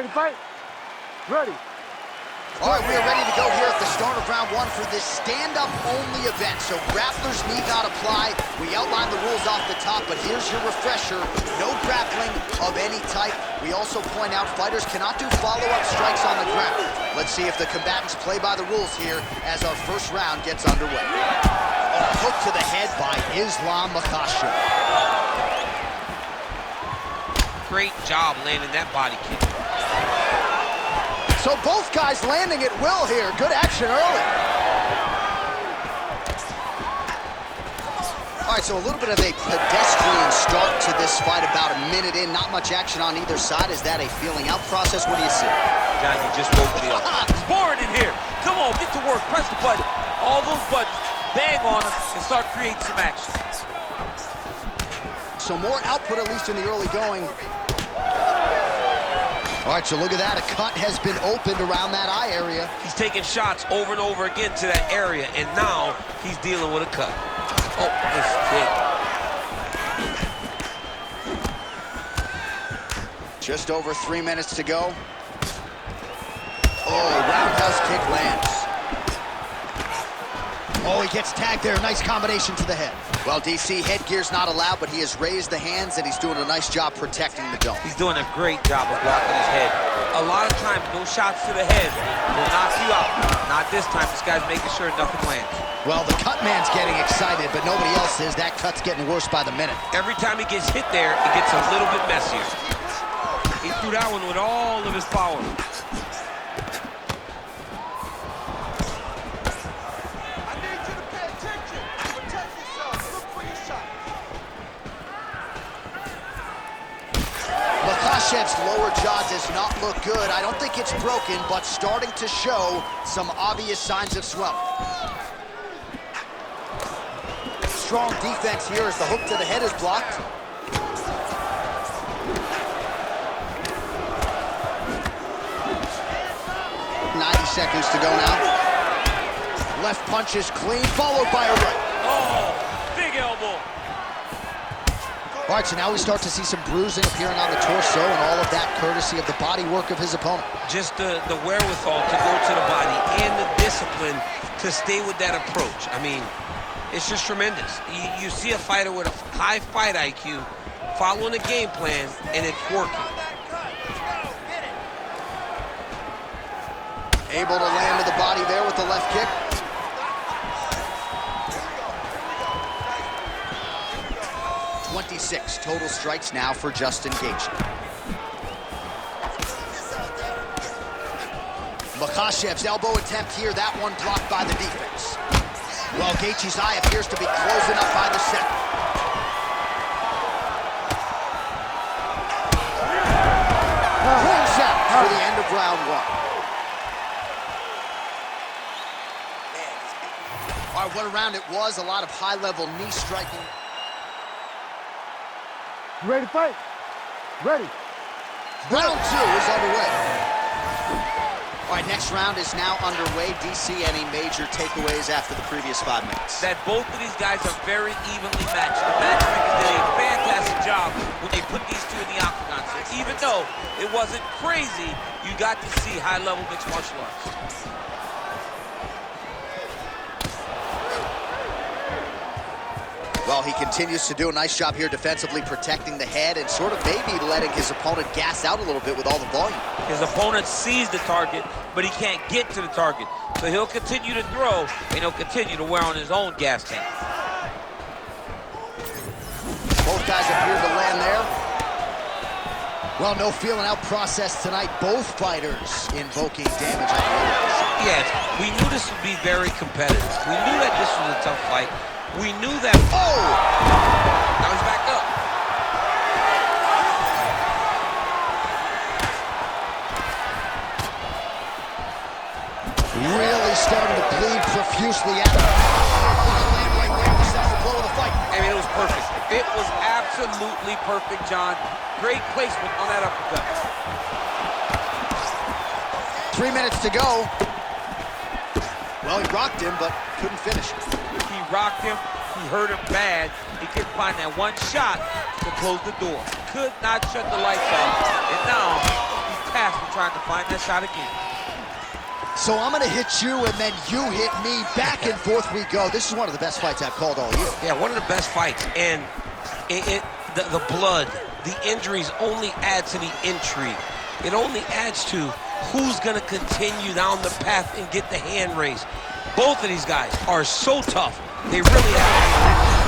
Ready to fight? Ready. All right, we are ready to go here at the start of round one for this stand-up only event. So grapplers need not apply. We outlined the rules off the top, but here's your refresher. No grappling of any type. We also point out fighters cannot do follow-up strikes on the ground. Let's see if the combatants play by the rules here as our first round gets underway. A hook to the head by Islam Makhachev. Great job landing that body kick. So both guys landing at will here. Good action early. All right, so a little bit of a pedestrian start to this fight, about a minute in. Not much action on either side. Is that a feeling out process? What do you see? John, you just woke me up. It's boring in here. Come on, get to work. Press the button. All those buttons. Bang on them and start creating some action. So more output, at least in the early going. All right, so look at that. A cut has been opened around that eye area. He's taking shots over and over again to that area, and now he's dealing with a cut. Oh, nice kick. Just over 3 minutes to go. Oh, roundhouse kick lands. Oh, he gets tagged there. Nice combination to the head. Well, DC, headgear's not allowed, but he has raised the hands, and he's doing a nice job protecting the dome. He's doing a great job of blocking his head. A lot of times, those shots to the head will knock you out. Not this time. This guy's making sure nothing lands. Well, the cut man's getting excited, but nobody else is. That cut's getting worse by the minute. Every time he gets hit there, it gets a little bit messier. He threw that one with all of his power. Makhachev's lower jaw does not look good. I don't think it's broken, but starting to show some obvious signs of swelling. Strong defense here as the hook to the head is blocked. Seconds to go now. Left punch is clean, followed by a right. Oh, big elbow. All right, so now we start to see some bruising appearing on the torso, and all of that courtesy of the body work of his opponent. Just the wherewithal to go to the body and the discipline to stay with that approach. I mean, it's just tremendous. You see a fighter with a high fight IQ following a game plan, and it's working. Able to land to the body there with the left kick. .26 total strikes now for Justin Gaethje. Makhachev's elbow attempt here, that one blocked by the defense. Well, Gaethje's eye appears to be closing up by the second. Clean shot for the end of round one. All right, what a round it was. A lot of high-level knee striking. You ready to fight? Ready. Round two is underway. All right, next round is now underway. DC, any major takeaways after the previous 5 minutes? That both of these guys are very evenly matched. The matchmakers did a fantastic job when they put these two in the octagon. So even though it wasn't crazy, you got to see high-level mixed martial arts. Well, he continues to do a nice job here defensively, protecting the head and sort of maybe letting his opponent gas out a little bit with all the volume. His opponent sees the target, but he can't get to the target. So he'll continue to throw, and he'll continue to wear on his own gas tank. Both guys appear to land there. Well, no feeling out process tonight. Both fighters invoking damage on the other. Yes, we knew this would be very competitive. We knew that this was a tough fight. We knew that. Oh! Now he's back up. Really starting to bleed profusely out of it. Blow of the fight. I mean, it was perfect. It was absolutely perfect, John. Great placement on that uppercut. 3 minutes to go. Well, he rocked him, but couldn't finish it. He rocked him. He hurt him bad. He couldn't find that one shot to close the door. Could not shut the lights off. And now he's path to trying to find that shot again. So I'm gonna hit you and then you hit me. Back and forth we go. This is one of the best fights I've called all year. Yeah, one of the best fights. And the blood, the injuries only add to the intrigue. It only adds to who's gonna continue down the path and get the hand raised. Both of these guys are so tough. They really have.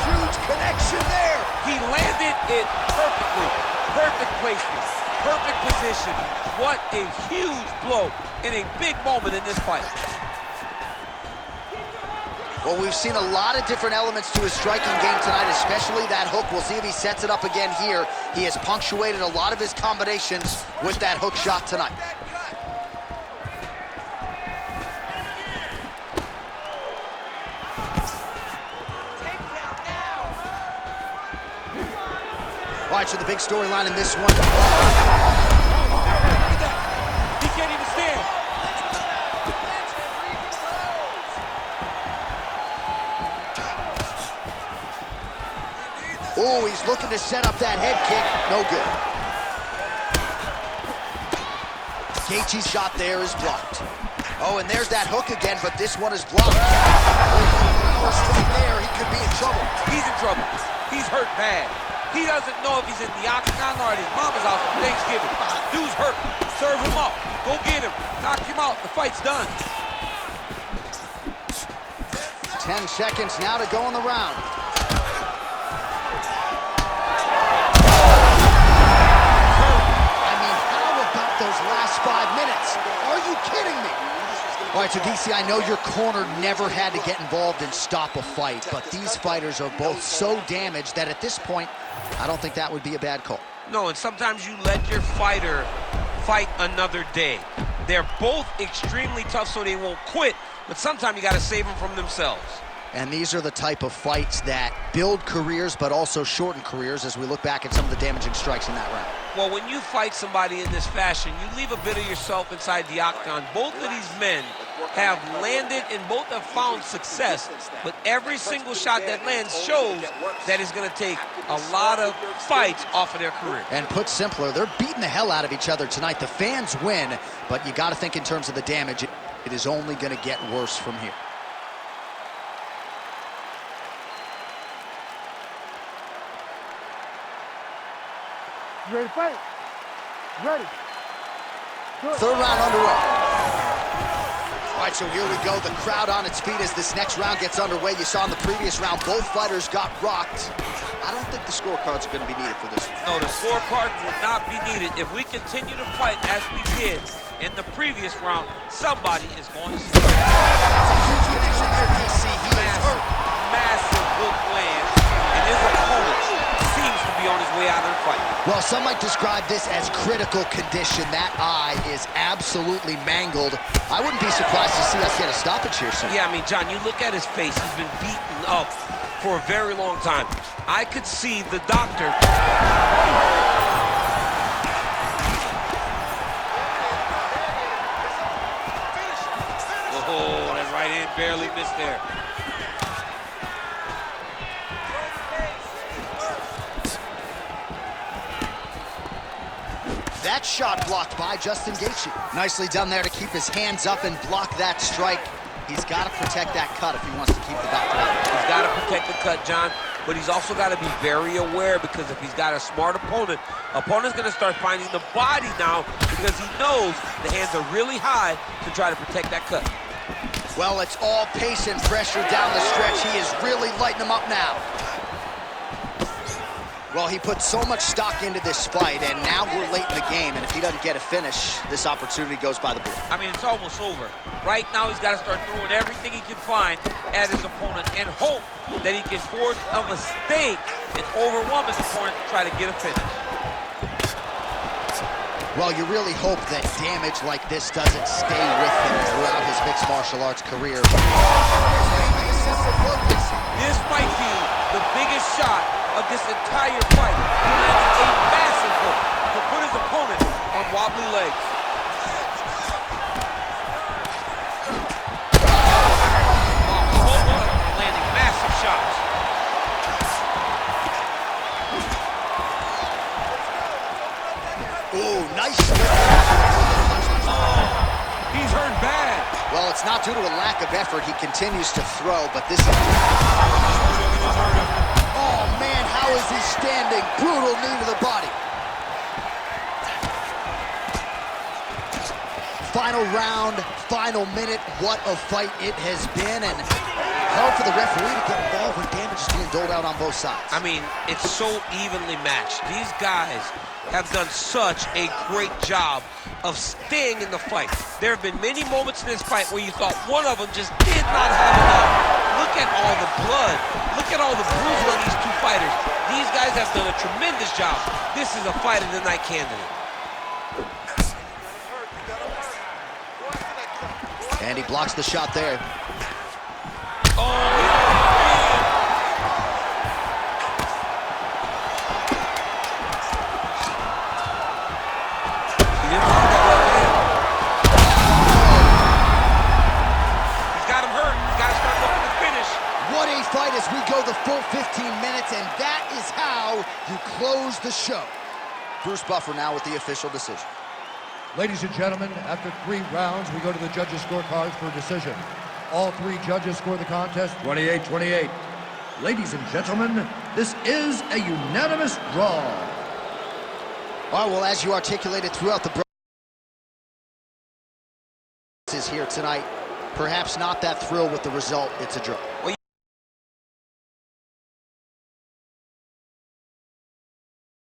Huge connection there. He landed it perfectly. Perfect placement, perfect position. What a huge blow in a big moment in this fight. Well, we've seen a lot of different elements to his striking game tonight, especially that hook. We'll see if he sets it up again here. He has punctuated a lot of his combinations with that hook shot tonight. All right, so the big storyline in this one. He can't even stand. Oh, he's looking to set up that head kick. No good. Gaethje's shot there is blocked. Oh, and there's that hook again, but this one is blocked. Power strike there, he could be in trouble. He's in trouble. He's hurt bad. He doesn't know if he's in the octagon or at his mama's house for Thanksgiving. Dude's hurt. Serve him up. Go get him. Knock him out. The fight's done. 10 seconds now to go in the round. I mean, how about those last 5 minutes? Are you kidding me? All right, so DC, I know your corner never had to get involved and stop a fight, but these fighters are both so damaged that at this point, I don't think that would be a bad call. No, and sometimes you let your fighter fight another day. They're both extremely tough, so they won't quit, but sometimes you got to save them from themselves. And these are the type of fights that build careers, but also shorten careers as we look back at some of the damaging strikes in that round. Well, when you fight somebody in this fashion, you leave a bit of yourself inside the octagon. Both of these men have landed and both have found success, but every single shot that lands shows that it's going to take a lot of fights off of their career. And put simpler, they're beating the hell out of each other tonight. The fans win, but you got to think in terms of the damage, it is only going to get worse from here. You ready to fight? Ready. Good. Third round underway. All right, so here we go. The crowd on its feet as this next round gets underway. You saw in the previous round, both fighters got rocked. I don't think the scorecards are going to be needed for this one. No, the scorecards will not be needed. If we continue to fight as we did in the previous round, somebody is going to start. Huge connection there, DC. He is hurt. Massive hook lands, and his opponent seems to be on his way out of the fight. Well, some might describe this as critical condition. That eye is absolutely mangled. I wouldn't be surprised to see us get a stoppage here soon. Yeah, I mean, John, you look at his face. He's been beaten up for a very long time. I could see the doctor. Oh, that right hand barely missed there. That shot blocked by Justin Gaethje. Nicely done there to keep his hands up and block that strike. He's got to protect that cut if he wants to keep the doctor out. He's got to protect the cut, John, but he's also got to be very aware, because if he's got a smart opponent's going to start finding the body now, because he knows the hands are really high to try to protect that cut. Well, it's all pace and pressure down the stretch. He is really lighting them up now. Well, he put so much stock into this fight, and now we're late in the game, and if he doesn't get a finish, this opportunity goes by the board. I mean, it's almost over. Right now, he's got to start throwing everything he can find at his opponent and hope that he can force a mistake and overwhelm his opponent to try to get a finish. Well, you really hope that damage like this doesn't stay with him throughout his mixed martial arts career. This might be the biggest shot of this entire fight. He landed a massive hook to put his opponent on wobbly legs. Landing massive shots. Ooh, nice Nice slip. He's hurt bad. Well, it's not due to a lack of effort. He continues to throw, but this is... Oh, man, how is he standing? Brutal knee to the body. Final round, final minute. What a fight it has been, and hard for the referee to get involved when damage is being doled out on both sides. I mean, it's so evenly matched. These guys have done such a great job of staying in the fight. There have been many moments in this fight where you thought one of them just did not have enough. Look at all the blood. Look at all the bruising on these two fighters. These guys have done a tremendous job. This is a fight of the night candidate. And he blocks the shot there. Oh, Fight as we go the full 15 minutes, and that is how you close the show. Bruce Buffer now with the official decision. Ladies and gentlemen, after 3 rounds, we go to the judges' scorecards for a decision. All 3 judges score the contest 28-28. Ladies and gentlemen, this is a unanimous draw. All right, well, as you articulated throughout the is here tonight, perhaps not that thrill with the result. It's a draw.